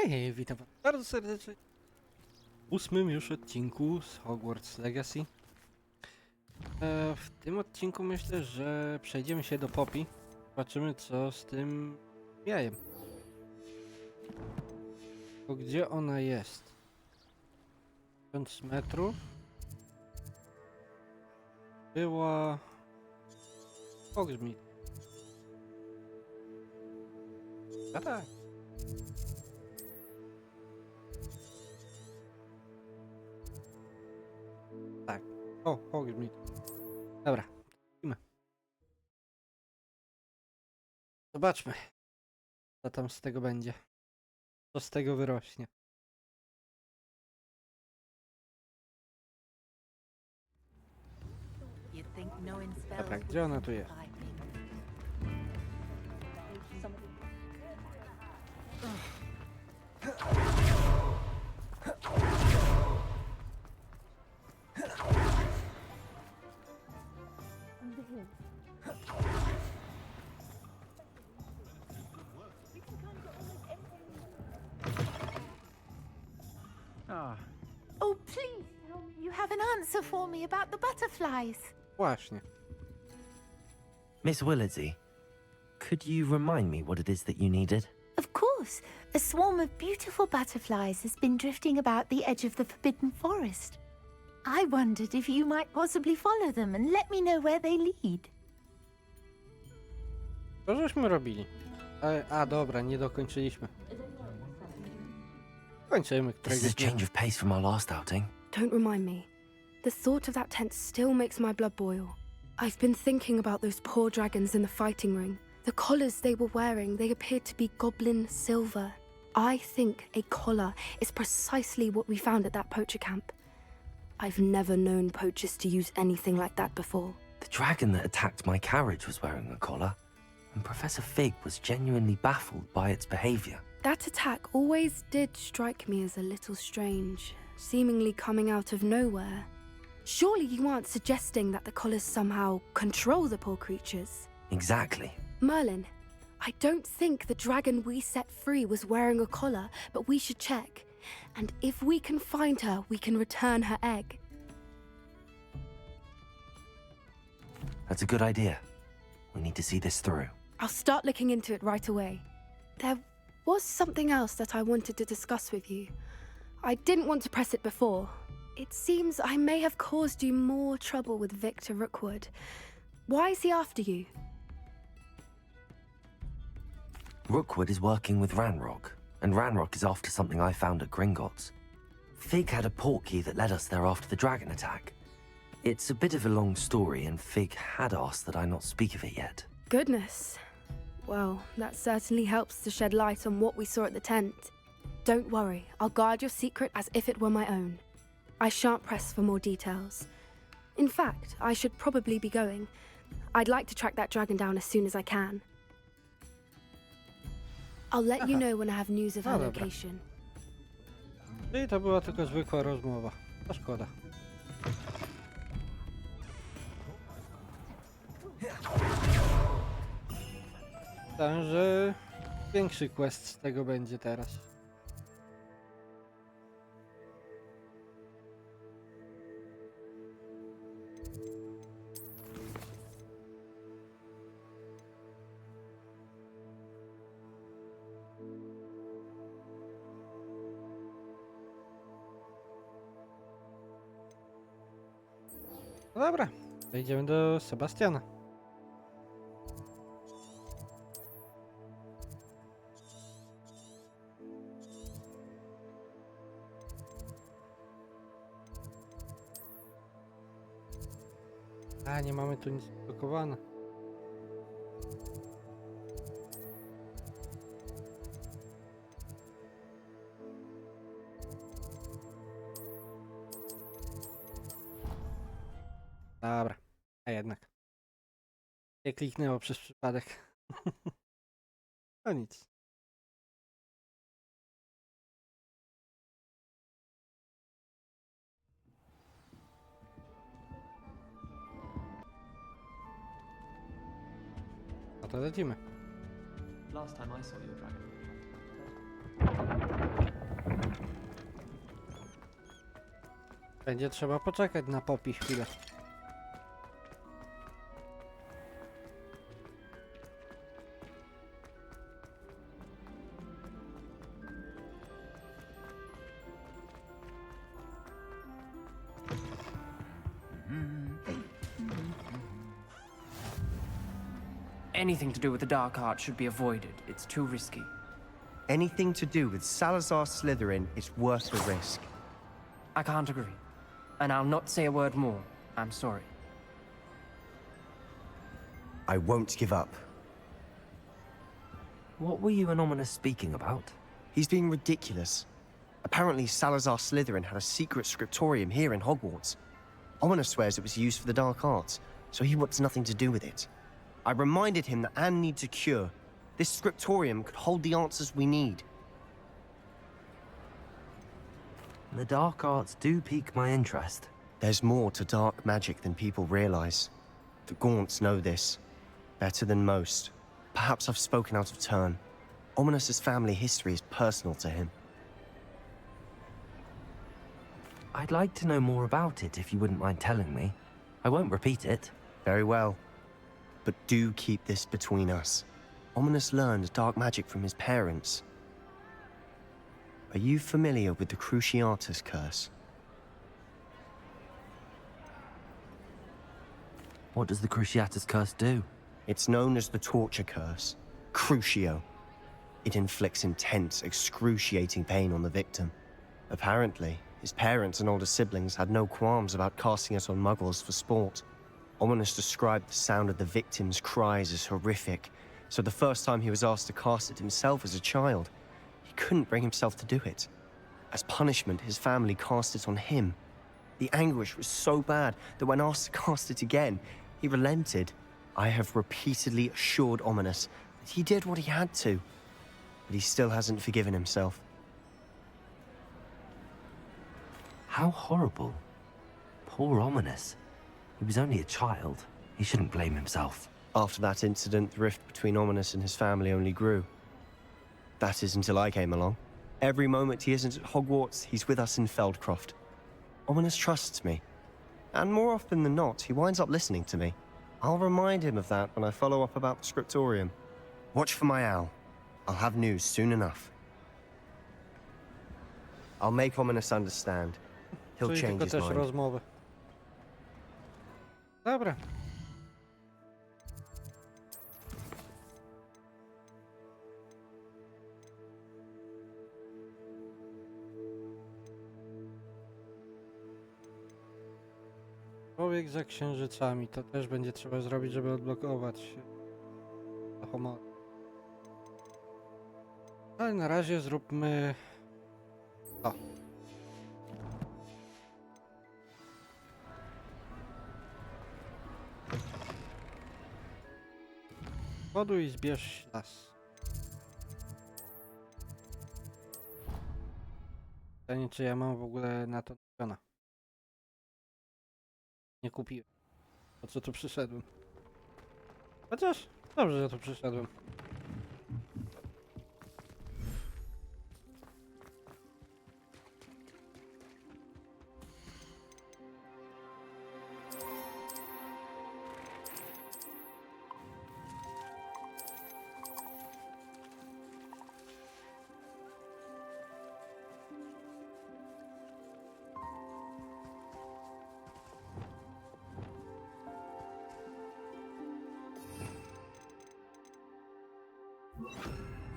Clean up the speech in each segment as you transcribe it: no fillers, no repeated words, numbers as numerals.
Hej, witam was bardzo serdecznie w 8. już odcinku z Hogwarts Legacy. W tym odcinku myślę, że przejdziemy się do Poppy. Zobaczymy, co z tym jajem. To gdzie ona jest? 1000 metrów. Była... Hogsmeade. A tak. Tak. O, Hogsmeade. Dobra. Idziemy. Zobaczmy, co tam z tego będzie. Co z tego wyrośnie. Dobra, gdzie ona tu jest? Oh, please tell me you have an answer for me about the butterflies. Właśnie. Miss Willardsey, could you remind me what it is that you needed? Of course. A swarm of beautiful butterflies has been drifting about the edge of the Forbidden Forest. I wondered if you might possibly follow them and let me know where they lead. Co żeśmy robili? Dobra, nie dokończyliśmy. Kończymy This któregoś is a dnia. change of pace from our last outing. Don't remind me. The thought of that tent still makes my blood boil. I've been thinking about those poor dragons in the fighting ring. The collars they were wearing, they appeared to be goblin silver. I think a collar is precisely what we found at that poacher camp. I've never known poachers to use anything like that before. The dragon that attacked my carriage was wearing a collar, and Professor Fig was genuinely baffled by its behavior. That attack always did strike me as a little strange, seemingly coming out of nowhere. Surely you aren't suggesting that the collars somehow control the poor creatures? Exactly. Merlin, I don't think the dragon we set free was wearing a collar, but we should check. And if we can find her, we can return her egg. That's a good idea. We need to see this through. I'll start looking into it right away. There was something else that I wanted to discuss with you. I didn't want to press it before. It seems I may have caused you more trouble with Victor Rookwood. Why is he after you? Rookwood is working with Ranrock, and Ranrock is after something I found at Gringotts. Fig had a portkey that led us there after the dragon attack. It's a bit of a long story, and Fig had asked that I not speak of it yet. Goodness. Well, that certainly helps to shed light on what we saw at the tent. Don't worry, I'll guard your secret as if it were my own. I shan't press for more details. In fact, I should probably be going. I'd like to track that dragon down as soon as I can. I'll let you know when I have news of her No dobra. location. Czyli to była tylko zwykła rozmowa. To szkoda. Myślałem, że większy quest z tego będzie teraz. No dobra, to idziemy do Sebastiana. Nie mamy tu nic blokowane. Dobra, a jednak. Nie kliknęło przez przypadek. No nic. No to lecimy. Last time I saw your dragon. Będzie trzeba poczekać na Poppy chwilę. Anything to do with the dark art should be avoided. It's too risky. Anything to do with Salazar Slytherin is worth the risk. I can't agree. And I'll not say a word more. I'm sorry. I won't give up. What were you and Ominous speaking about? He's being ridiculous. Apparently, Salazar Slytherin had a secret scriptorium here in Hogwarts. Ominous swears it was used for the dark arts, so he wants nothing to do with it. I reminded him that Anne needs a cure. This scriptorium could hold the answers we need. The dark arts do pique my interest. There's more to dark magic than people realize. The Gaunts know this. Better than most. Perhaps I've spoken out of turn. Ominous's family history is personal to him. I'd like to know more about it if you wouldn't mind telling me. I won't repeat it. Very well. But do keep this between us. Ominous learned dark magic from his parents. Are you familiar with the Cruciatus curse? What does the Cruciatus curse do? It's known as the torture curse. Crucio. It inflicts intense, excruciating pain on the victim. Apparently, his parents and older siblings had no qualms about casting it on muggles for sport. Ominous described the sound of the victim's cries as horrific, so the first time he was asked to cast it himself as a child, he couldn't bring himself to do it. As punishment, his family cast it on him. The anguish was so bad that when asked to cast it again, he relented. I have repeatedly assured Ominous that he did what he had to, but he still hasn't forgiven himself. How horrible. Poor Ominous. He was only a child. He shouldn't blame himself. After that incident, the rift between Ominous and his family only grew. That is until I came along. Every moment he isn't at Hogwarts, he's with us in Feldcroft. Ominous trusts me. And more often than not, he winds up listening to me. I'll remind him of that when I follow up about the scriptorium. Watch for my owl. I'll have news soon enough. I'll make Ominous understand. He'll Czyli change tylko his też mind. rozmowy. Dobra. Człowiek za księżycami. To też będzie trzeba zrobić, żeby odblokować homo. Ale na razie zróbmy to. Poduj i zbierz las. Pytanie, czy ja mam w ogóle na to napiona. Nie kupiłem. Po co tu przyszedłem? Chociaż dobrze, że tu przyszedłem.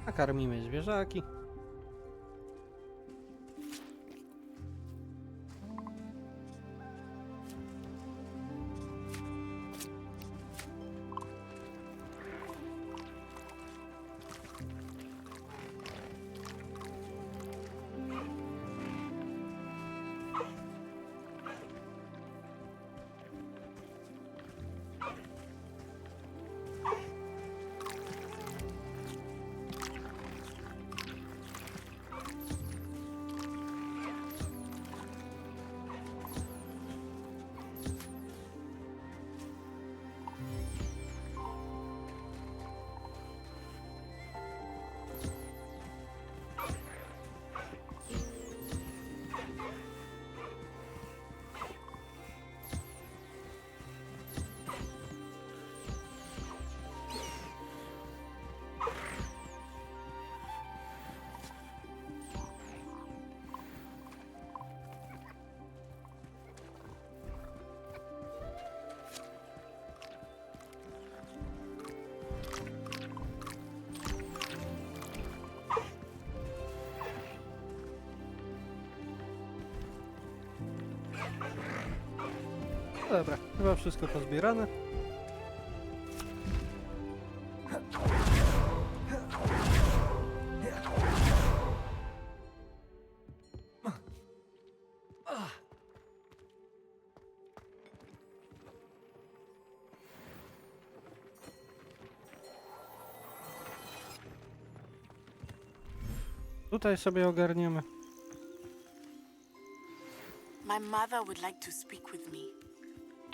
Nakarmimy zwierzaki. Dobra, chyba wszystko pozbierane. Tutaj sobie ogarniemy. My mother would like to speak with me.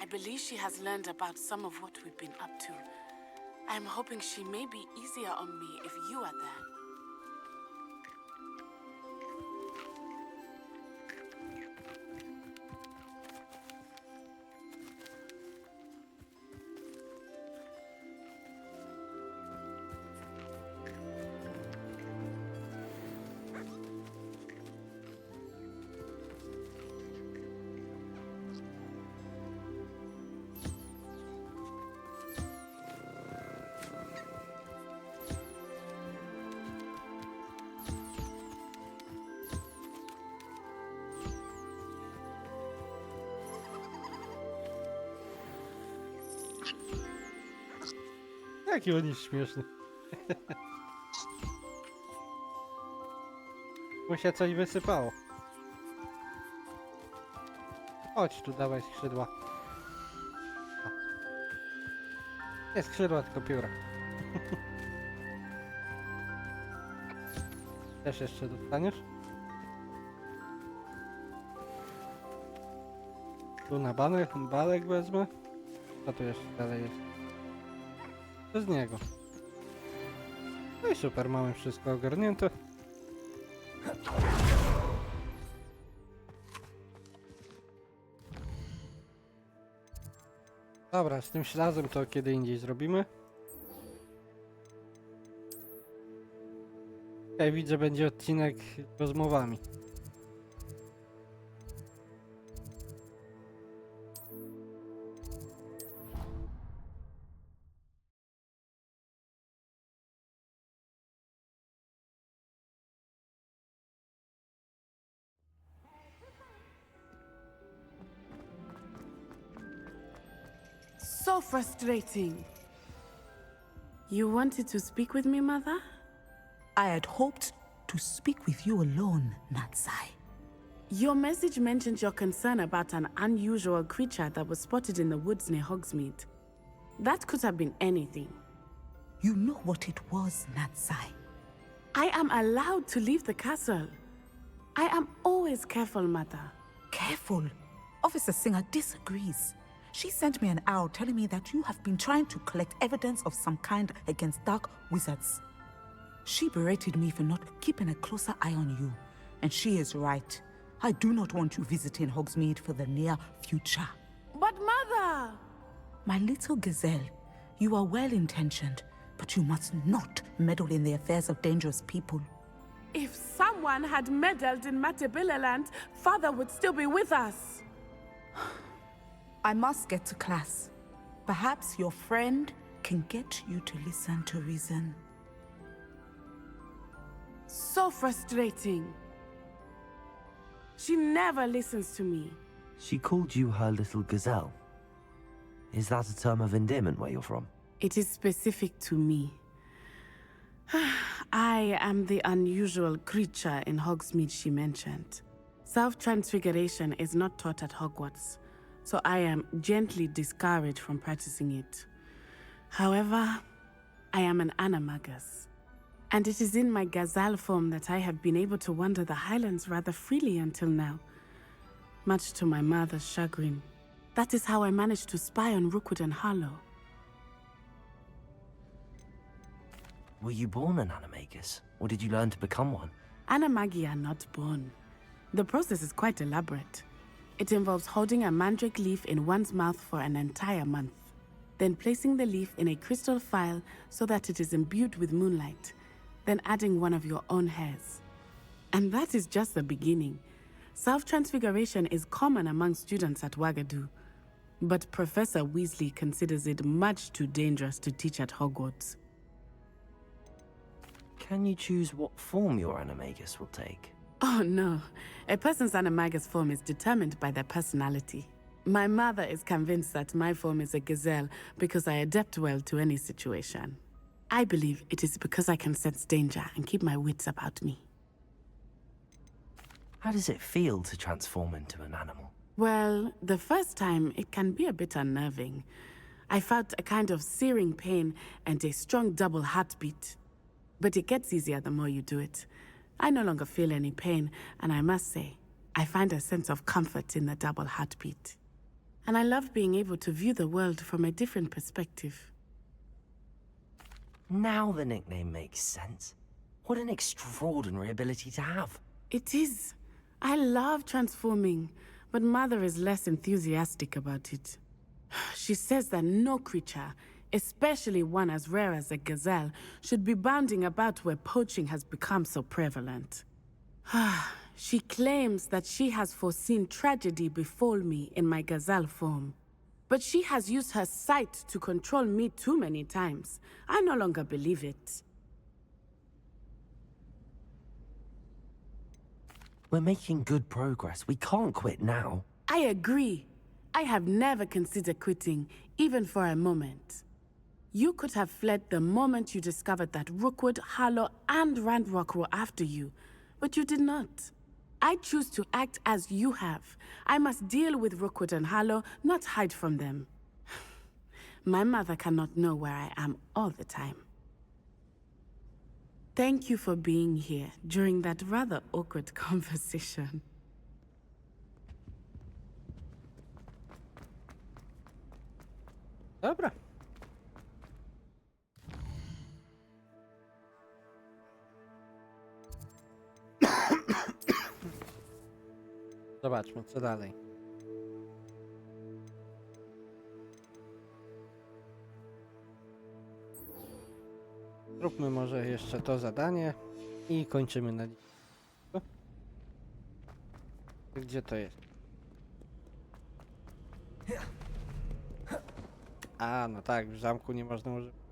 I believe she has learned about some of what we've been up to. I'm hoping she may be easier on me if you are there. Jaki on jest śmieszny. Mu się coś wysypało. Chodź tu, dawaj skrzydła. O. Nie skrzydła, tylko pióra. Też jeszcze dostaniesz? Tu na balek wezmę. A tu jeszcze dalej jest. Bez niego. No i super, mamy wszystko ogarnięte. Dobra, z tym ślazem to kiedy indziej zrobimy. Tutaj widzę, będzie odcinek z rozmowami. So frustrating. You wanted to speak with me, Mother? I had hoped to speak with you alone, Natsai. Your message mentioned your concern about an unusual creature that was spotted in the woods near Hogsmeade. That could have been anything. You know what it was, Natsai. I am allowed to leave the castle. I am always careful, Mother. Careful. Officer Singer disagrees. She sent me an owl telling me that you have been trying to collect evidence of some kind against dark wizards. She berated me for not keeping a closer eye on you. And she is right. I do not want you visiting Hogsmeade for the near future. But Mother! My little gazelle, you are well-intentioned, but you must not meddle in the affairs of dangerous people. If someone had meddled in Matabeleland, Father would still be with us. I must get to class. Perhaps your friend can get you to listen to reason. So frustrating. She never listens to me. She called you her little gazelle. Is that a term of endearment where you're from? It is specific to me. I am the unusual creature in Hogsmeade she mentioned. Self-transfiguration is not taught at Hogwarts, so I am gently discouraged from practicing it. However, I am an animagus, and it is in my gazelle form that I have been able to wander the Highlands rather freely until now, much to my mother's chagrin. That is how I managed to spy on Rookwood and Harlow. Were you born an animagus, or did you learn to become one? Animagi are not born. The process is quite elaborate. It involves holding a mandrake leaf in one's mouth for an entire month, then placing the leaf in a crystal phial so that it is imbued with moonlight, then adding one of your own hairs. And that is just the beginning. Self-transfiguration is common among students at Wagadu, but Professor Weasley considers it much too dangerous to teach at Hogwarts. Can you choose what form your animagus will take? Oh no, a person's animagus form is determined by their personality. My mother is convinced that my form is a gazelle because I adapt well to any situation. I believe it is because I can sense danger and keep my wits about me. How does it feel to transform into an animal? Well, the first time it can be a bit unnerving. I felt a kind of searing pain and a strong double heartbeat. But it gets easier the more you do it. I no longer feel any pain, and I must say, I find a sense of comfort in the double heartbeat. And I love being able to view the world from a different perspective. Now the nickname makes sense. What an extraordinary ability to have. It is. I love transforming, but Mother is less enthusiastic about it. She says that no creature, especially one as rare as a gazelle, should be bounding about where poaching has become so prevalent. She claims that she has foreseen tragedy befall me in my gazelle form. But she has used her sight to control me too many times. I no longer believe it. We're making good progress. We can't quit now. I agree. I have never considered quitting, even for a moment. You could have fled the moment you discovered that Rookwood, Harlow, and Ranrock were after you, but you did not. I choose to act as you have. I must deal with Rookwood and Harlow, not hide from them. My mother cannot know where I am all the time. Thank you for being here during that rather awkward conversation. Dobra. Zobaczmy, co dalej. Zróbmy może jeszcze to zadanie i kończymy na dziś. Gdzie to jest? A, no tak, w zamku nie można używać.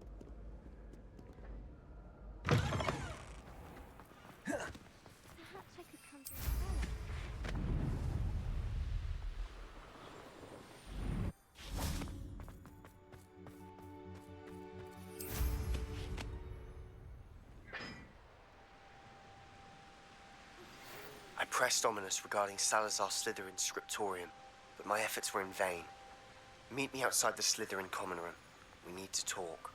I pressed ominous regarding Salazar Slytherin's scriptorium, but my efforts were in vain. Meet me outside the Slytherin common room. We need to talk.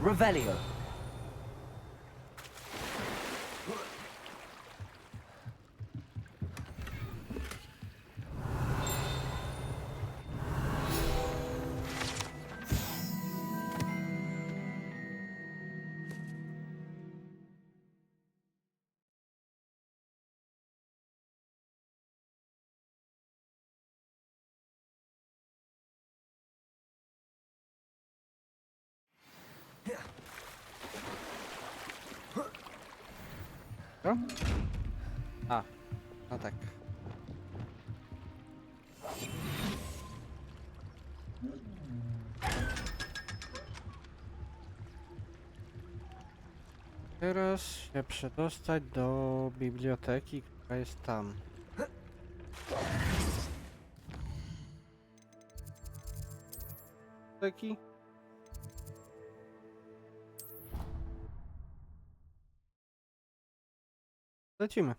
Revelio. Co? A, no tak. Teraz się przedostać do biblioteki, która jest tam. Biblioteki? Lecimy.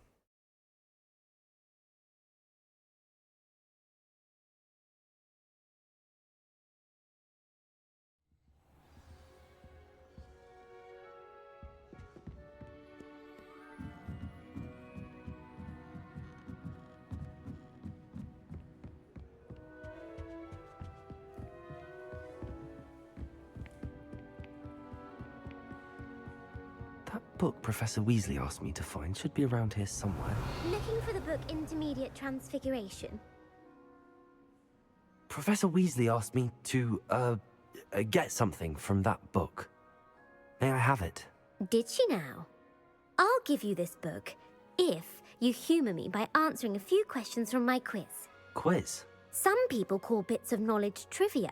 That book Professor Weasley asked me to find should be around here somewhere. Looking for the book Intermediate Transfiguration. Professor Weasley asked me to, get something from that book. May I have it? Did she now? I'll give you this book if you humour me by answering a few questions from my quiz. Quiz? Some people call bits of knowledge trivia.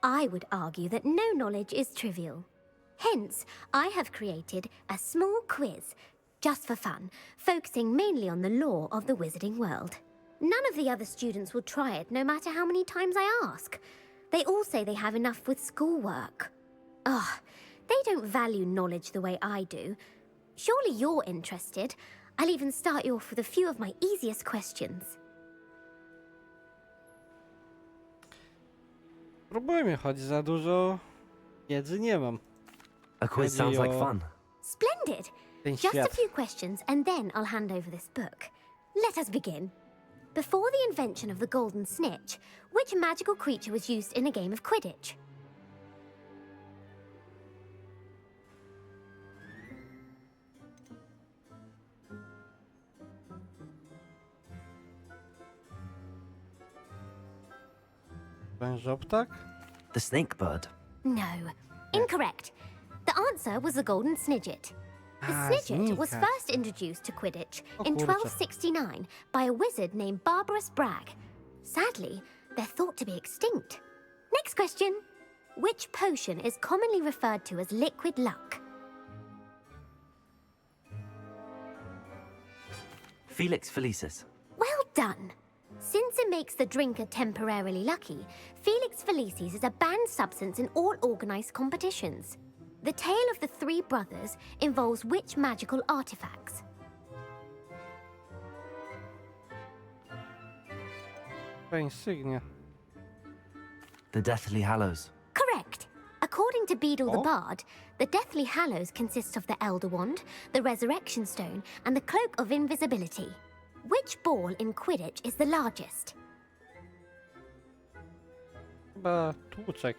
I would argue that no knowledge is trivial. Hence, I have created a small quiz, just for fun, focusing mainly on the lore of the wizarding world. None of the other students will try it, no matter how many times I ask. They all say they have enough with schoolwork. Ugh, they don't value knowledge the way I do. Surely you're interested. I'll even start you off with a few of my easiest questions. Spróbujmy, choć za dużo wiedzy nie mam. A quiz sounds like fun. Splendid! Ten Just a świat. few questions and then I'll hand over this book. Let us begin. Before the invention of the golden snitch, which magical creature was used in a game of Quidditch? Wężoptak? The snake bird. No. Incorrect. The answer was the golden snidget. The snidget was znika. first introduced to Quidditch O in kurczę. 1269 by a wizard named Barbarous Bragg. Sadly, they're thought to be extinct. Next question. Which potion is commonly referred to as liquid luck? Felix Felicis. Well done. Since it makes the drinker temporarily lucky, Felix Felicis is a banned substance in all organized competitions. The tale of the three brothers involves which magical artifacts? Insygnia. The Deathly Hallows. Correct. According to Beadle the Oh. Bard, the Deathly Hallows consists of the Elder Wand, the Resurrection Stone, and the Cloak of Invisibility. Which ball in Quidditch is the largest? Chyba tłuczek.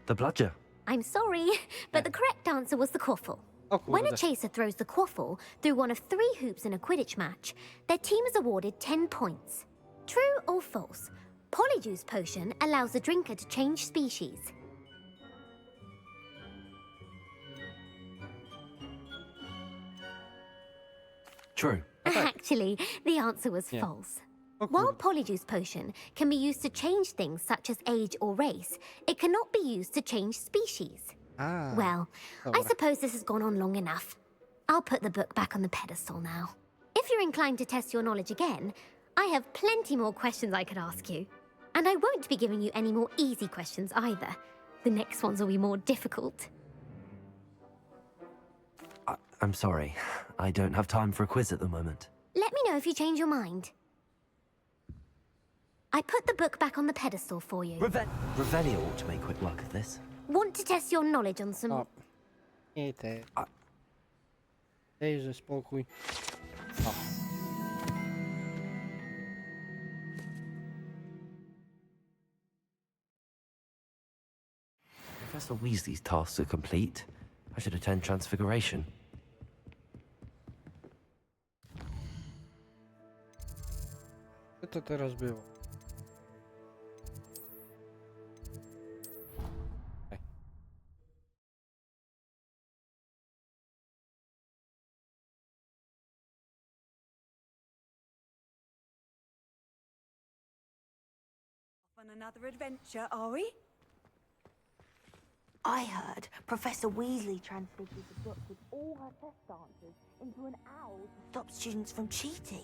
The Bludger. I'm sorry, but the correct answer was the quaffle. O When a kurde. chaser throws the quaffle through one of 3 hoops in a Quidditch match, their team is awarded 10 points. True or false? Polyjuice potion allows the drinker to change species. True. Actually, the answer was Yeah. false. O While kurde. Polyjuice potion can be used to change things such as age or race, it cannot be used to change species. A, Well, I dobra. suppose this has gone on long enough. I'll put the book back on the pedestal now. If you're inclined to test your knowledge again, I have plenty more questions I could ask you. And I won't be giving you any more easy questions either. The next ones will be more difficult. I'm sorry. I don't have time for a quiz at the moment. Let me know if you change your mind. I put the book back on the pedestal for you. Revelio ought to make quick work of this. Want to test your knowledge on some... O. Nie te. Dejże spokój. O. Professor Weasley's tasks are complete. I should attend Transfiguration. Co to teraz było? Okej. On another adventure, are we? I heard Professor Weasley transfigured the book with all her test answers into an owl to stop students from cheating.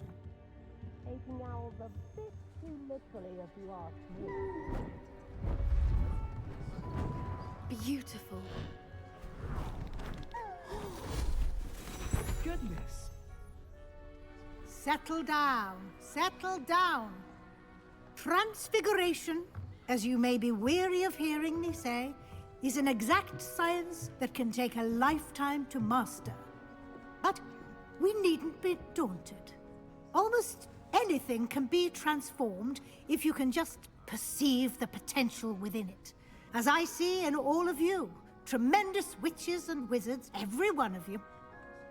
Taking owls a bit too literally, if you ask me. Beautiful. Goodness. Settle down. Settle down. Transfiguration, as you may be weary of hearing me say, is an exact science that can take a lifetime to master. But we needn't be daunted. Almost anything can be transformed if you can just perceive the potential within it. As I see in all of you, tremendous witches and wizards, every one of you.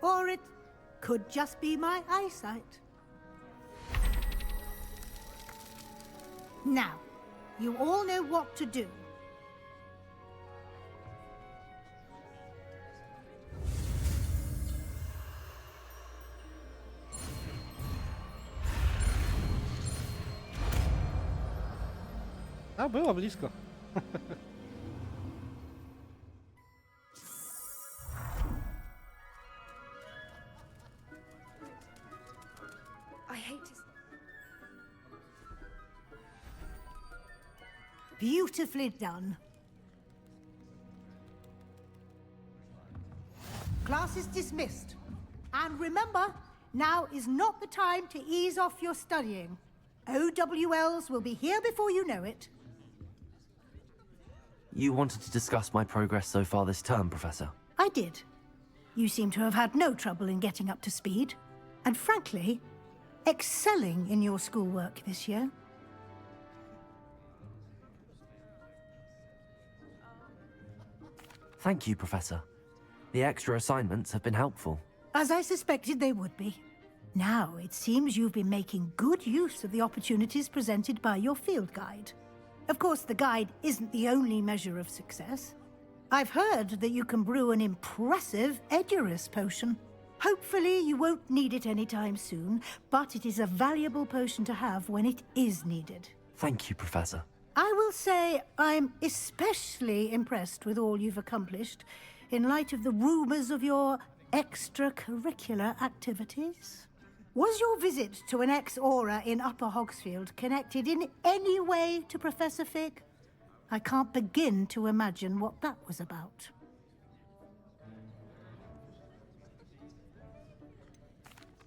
Or it could just be my eyesight. Now, you all know what to do. A, było blisko. I hate to... Beautifully done. Class is dismissed. And remember, now is not the time to ease off your studying. OWLs will be here before you know it. You wanted to discuss my progress so far this term, Professor. I did. You seem to have had no trouble in getting up to speed. And frankly, excelling in your schoolwork this year. Thank you, Professor. The extra assignments have been helpful. As I suspected they would be. Now, it seems you've been making good use of the opportunities presented by your field guide. Of course, the guide isn't the only measure of success. I've heard that you can brew an impressive Edurus potion. Hopefully, you won't need it anytime soon, but it is a valuable potion to have when it is needed. Thank you, Professor. I will say I'm especially impressed with all you've accomplished in light of the rumors of your extracurricular activities. Was your visit to an ex-aura in Upper Hogsfield connected in any way to Professor Fig? I can't begin to imagine what that was about.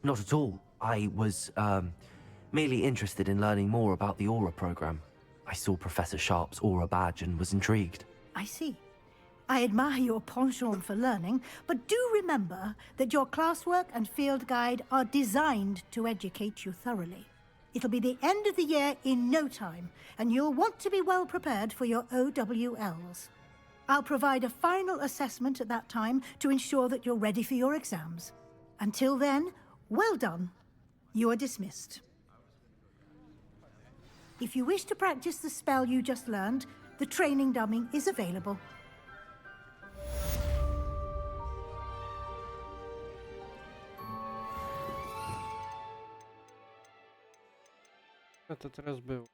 Not at all. I was, merely interested in learning more about the Aura program. I saw Professor Sharp's Aura badge and was intrigued. I see. I admire your penchant for learning, but do remember that your classwork and field guide are designed to educate you thoroughly. It'll be the end of the year in no time, and you'll want to be well prepared for your OWLs. I'll provide a final assessment at that time to ensure that you're ready for your exams. Until then, well done. You are dismissed. If you wish to practice the spell you just learned, the training dummy is available. Co to teraz było?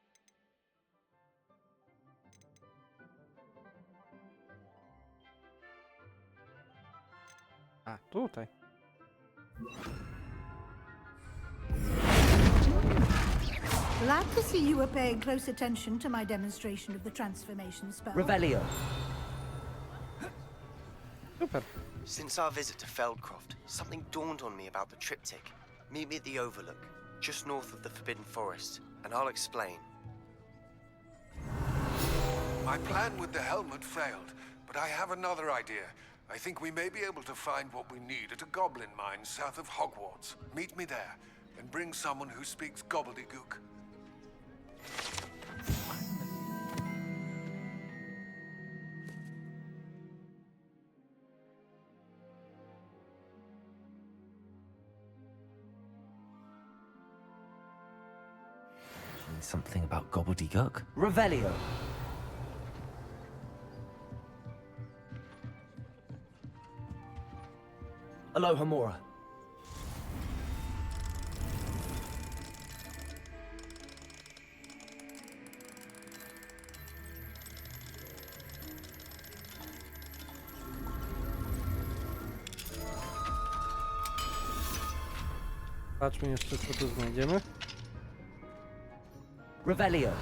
A, tutaj. Glad to see you were paying close attention to my demonstration of the transformation spell. Revelio. Super. Since our visit to Feldcroft, something dawned on me about the triptych. Meet me at the Overlook, just north of the Forbidden Forest, and I'll explain. My plan with the helmet failed, but I have another idea. I think we may be able to find what we need at a goblin mine south of Hogwarts. Meet me there, and bring someone who speaks gobbledygook. Something about gobbledygook? Revelio. Aloha Mora. Patrzmy jeszcze, co tu znajdziemy. Revelio.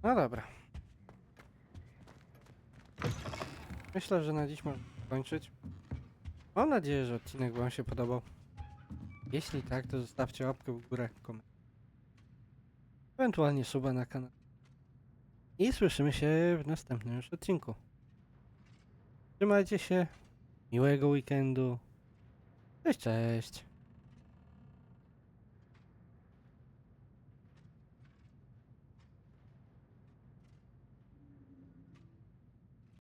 No dobra. Myślę, że na dziś można kończyć. Mam nadzieję, że odcinek wam się podobał. Jeśli tak, to zostawcie łapkę w górę, komentarz. Ewentualnie suba na kanał. I słyszymy się w następnym już odcinku. Trzymajcie się. Miłego weekendu. Cześć, cześć.